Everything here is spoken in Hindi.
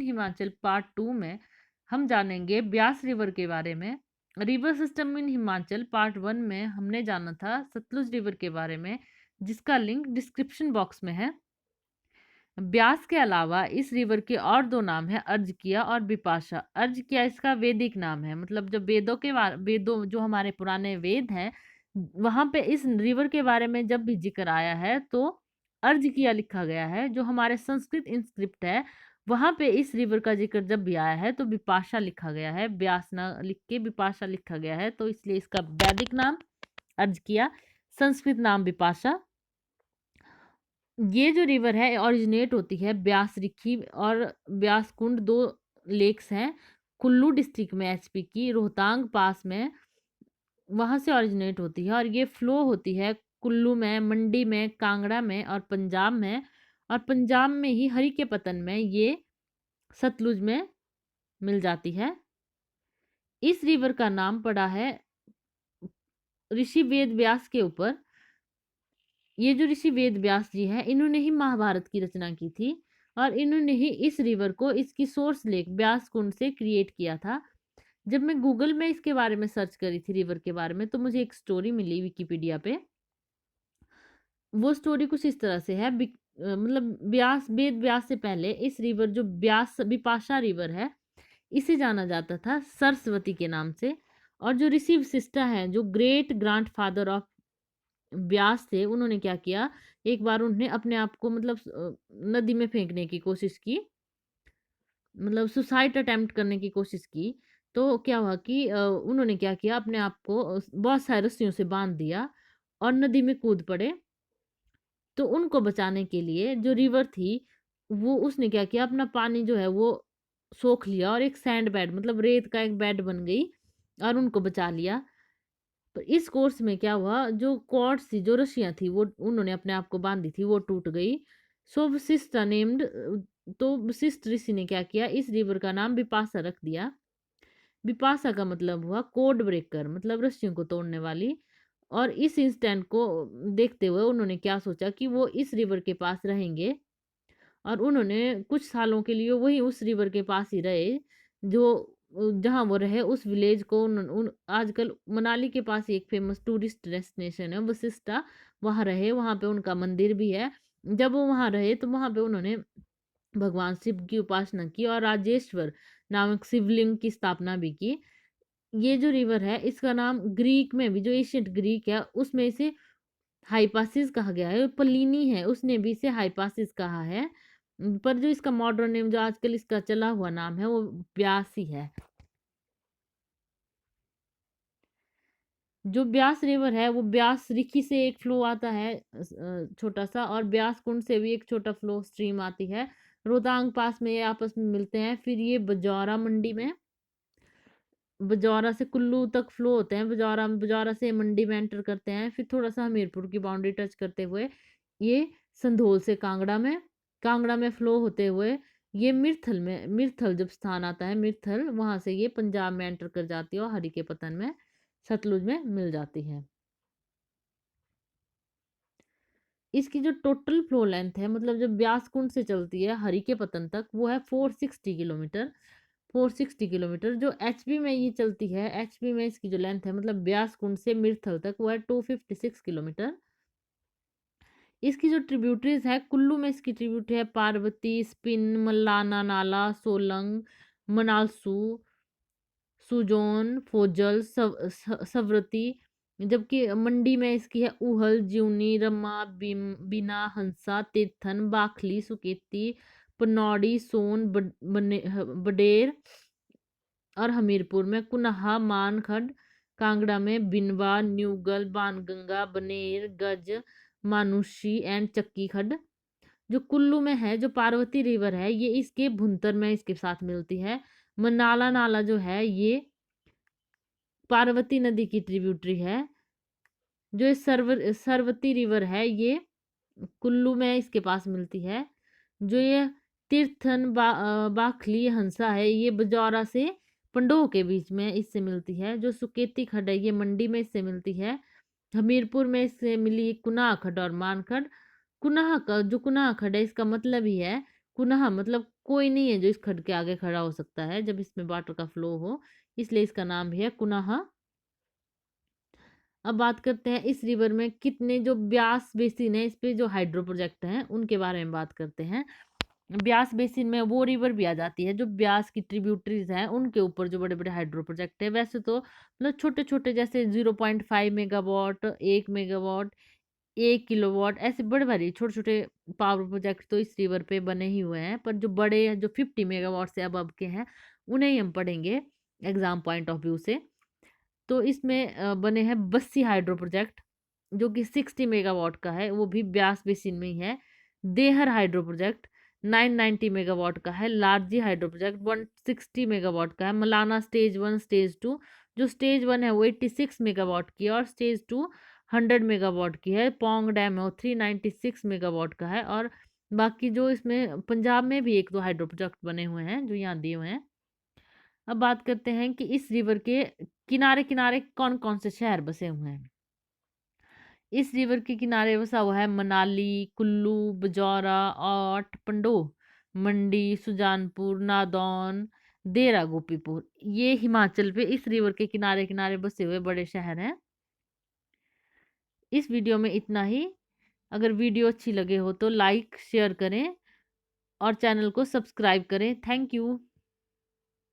हिमाचल पार्ट 2 में हम जानेंगे ब्यास रिवर के बारे में। River system in Himachal part 1 में हमने जाना था सतलुज रिवर के बारे में, जिसका लिंक डिस्क्रिप्शन बॉक्स में है। ब्यास के अलावा इस रिवर के और दो नाम हैं, अर्जकिया और बिपाशा। अर्जकिया इसका वैदिक नाम है, मतलब जब वेदों जो हमारे पुराने वेद हैं, वहां पे इस रिवर के बारे में जब भी जिक्र आया है तो अर्जकिया लिखा गया है। जो हमारे संस्कृत इंस्क्रिप्ट है वहां पे इस रिवर का जिक्र जब भी आया है तो बिपाशा लिखा गया है, ब्यास ना लिख के बिपाशा लिखा गया है, तो इसलिए इसका वैदिक नाम अर्जकिया, संस्कृत नाम बिपाशा। ये जो रिवर है ओरिजिनेट होती है ब्यास रिखी और ब्यास कुंड, दो लेक्स हैं कुल्लू डिस्ट्रिक्ट में एचपी की, रोहतांग पास में, वहां से ओरिजिनेट होती है और ये फ्लो होती है कुल्लू में, मंडी में, कांगड़ा में और पंजाब में। और पंजाब में ही हरी के पतन में ये सतलुज में मिल जाती है। इस रिवर का नाम पड़ा है ऋषि वेद व्यास के ऊपर। ये जो ऋषि वेद व्यास जी हैं इन्होंने ही महाभारत की रचना की थी और इन्होंने ही इस रिवर को इसकी सोर्स लेक व्यास कुंड से क्रिएट किया था। जब मैं गूगल में इसके बारे में सर्च करी थी रिवर के बारे में तो मुझे एक स्टोरी मिली विकिपीडिया पे। वो स्टोरी कुछ इस तरह से है, मतलब व्यास वेद व्यास से पहले इस रिवर जो व्यास विपाशा रिवर है इसे जाना जाता था सरस्वती के नाम से। और जो ऋषि वशिष्ठा है जो ग्रेट ग्रैंड फादर ऑफ व्यास थे, उन्होंने क्या किया, एक बार उन्होंने अपने आप को मतलब नदी में फेंकने की कोशिश की, मतलब सुसाइड अटेम्प्ट करने की कोशिश की। तो क्या हुआ कि उन्होंने क्या किया, अपने आप को बहुत सारे रस्सियों से बांध दिया और नदी में कूद पड़े। तो उनको बचाने के लिए जो रिवर थी वो उसने क्या किया, अपना पानी जो है वो सोख लिया और एक सैंड बेड मतलब रेत का एक बेड बन गई और उनको बचा लिया। तो इस कोर्स में क्या हुआ, जो कॉर्ड्स थी, जो रस्सियाँ थी वो उन्होंने अपने आप को बांधी थी वो टूट गई। सो वशिष्ठ नेम्ड, तो वशिष्ठ ऋषि ने क्या किया, इस रिवर का नाम बिपाशा रख दिया। बिपाशा का मतलब हुआ कोड ब्रेकर, मतलब रस्सियों को तोड़ने वाली। और इस इंसिडेंट को देखते हुए उन्होंने क्या सोचा कि वो इस रिवर के पास रहेंगे और उन्होंने कुछ सालों के लिए वही उस रिवर के पास ही रहे। जो जहाँ वो रहे उस विलेज को आजकल मनाली के पास ही एक फेमस टूरिस्ट डेस्टिनेशन है वशिष्ठा, वहाँ रहे, वहाँ पे उनका मंदिर भी है। जब वो वहाँ रहे तो वहाँ पे उन्होंने भगवान शिव की उपासना की और राजेश्वर नामक शिवलिंग की स्थापना भी की। ये जो रिवर है इसका नाम ग्रीक में भी, जो एशियंट ग्रीक है उसमें इसे हाइपासिस कहा गया है। पलिनी है उसने भी इसे हाइपासिस कहा है। पर जो इसका मॉडर्न नेम जो आजकल इसका चला हुआ नाम है वो ब्यास ही है। जो ब्यास रिवर है वो ब्यास रिखी से एक फ्लो आता है छोटा सा, और ब्यास कुंड से भी एक छोटा फ्लो स्ट्रीम आती है। रोहतांग पास में ये आपस में मिलते हैं, फिर ये बजौरा मंडी में, बजौरा से कुल्लू तक फ्लो होते हैं, बजौरा बजौरा से मंडी में एंटर करते हैं, फिर थोड़ा सा हमीरपुर की बाउंड्री टच करते हुए ये संधोल से कांगड़ा में, कांगड़ा में फ्लो होते हुए ये मिरथल में, मिरथल जब स्थान आता है मिरथल, वहां से ये पंजाब में एंटर कर जाती है और हरी के पतन में सतलुज में मिल जाती है। इसकी जो टोटल फ्लो लेंथ है, मतलब जब ब्यास कुंड से चलती है हरी के पतन तक, वो है 460 किलोमीटर। 460 किलोमीटर जो एचपी में ये चलती है, एचपी में इसकी जो लेंथ है मतलब ब्यास कुंड से मिरथल तक वो है 256 किलोमीटर। इसकी जो ट्रिब्यूटरीज है, कुल्लू में इसकी ट्रिब्यूटरी है पार्वती, स्पिन, मल्लाना नाला, सोलंग, मनालसू, सुजोन, फोजल, सवरती। जबकि मंडी में इसकी है उहल, ज्यूनी, रमा, बीना, हंसा, तीर्थन, बाखली, सुकेती, पनौड़ी, सोन, बडेर। और हमीरपुर में कुनहा, मानखड, कांगड़ा में बिनवा, न्यूगल, बाणगंगा, बनेर, गज, मानुषी एंड चक्की खड। जो कुल्लू में है, जो पार्वती रिवर है ये इसके भुंतर में इसके साथ मिलती है। मनाला नाला जो है ये पार्वती नदी की ट्रिब्यूटरी है। जो ये सरवती रिवर है ये कुल्लू में इसके पास मिलती है। जो ये तीर्थन बाखली हंसा है ये बजौरा से पंडोह के बीच में इससे मिलती है। जो सुकेती खड है ये मंडी में इससे मिलती है। हमीरपुर में इससे मिली कुनाह खड और मानखड। कुनाह का जो कुनाह खड है इसका मतलब ही है, कुनाह मतलब कोई नहीं है जो इस खड्ड के आगे खड़ा हो सकता है जब इसमें वाटर का फ्लो हो, इसलिए इसका नाम भी है कुनाह। अब बात करते हैं इस रिवर में कितने जो ब्यास बेसिन है, इस पे जो हाइड्रो प्रोजेक्ट हैं उनके बारे में बात करते हैं। ब्यास बेसिन में वो रिवर भी आ जाती है जो ब्यास की ट्रिब्यूटरीज हैं उनके ऊपर जो बड़े बड़े हाइड्रो प्रोजेक्ट है। वैसे तो मतलब छोटे छोटे जैसे 0.5 मेगावाट, 1 मेगावाट, 1 किलोवाट, ऐसे बड़े बड़े छोटे छोटे पावर प्रोजेक्ट तो इस रिवर पे बने ही हुए हैं, पर जो बड़े हैं जो 50 मेगावाट से अब के हैं उन्हें ही हम पढ़ेंगे एग्जाम पॉइंट ऑफ व्यू से। तो इसमें बने हैं बस्सी हाइड्रो प्रोजेक्ट जो कि 60 मेगावाट का है, वो भी ब्यास बेसिन में ही है। देहर हाइड्रो प्रोजेक्ट 990 मेगावाट का है। लारजी हाइड्रो प्रोजेक्ट 160 मेगावाट का है। मलाना स्टेज 1 स्टेज 2, जो स्टेज 1 है वो 86 मेगावाट की है और स्टेज 2 100 मेगावाट की है। पोंग डैम है वो 396 मेगावाट का है। और बाकी जो इसमें पंजाब में भी एक दो हाइड्रो प्रोजेक्ट बने हुए हैं जो यहाँ दिए हुए हैं। अब बात करते हैं कि इस रिवर के किनारे किनारे कौन कौन से शहर बसे हुए हैं। इस रिवर के किनारे बसा हुआ है मनाली, कुल्लू, बजौरा, औट, पंडोह, मंडी, सुजानपुर, नादौन, देरा, गोपीपुर। ये हिमाचल पे इस रिवर के किनारे किनारे बसे हुए बड़े शहर हैं। इस वीडियो में इतना ही। अगर वीडियो अच्छी लगे हो तो लाइक शेयर करें और चैनल को सब्सक्राइब करें। Thank you.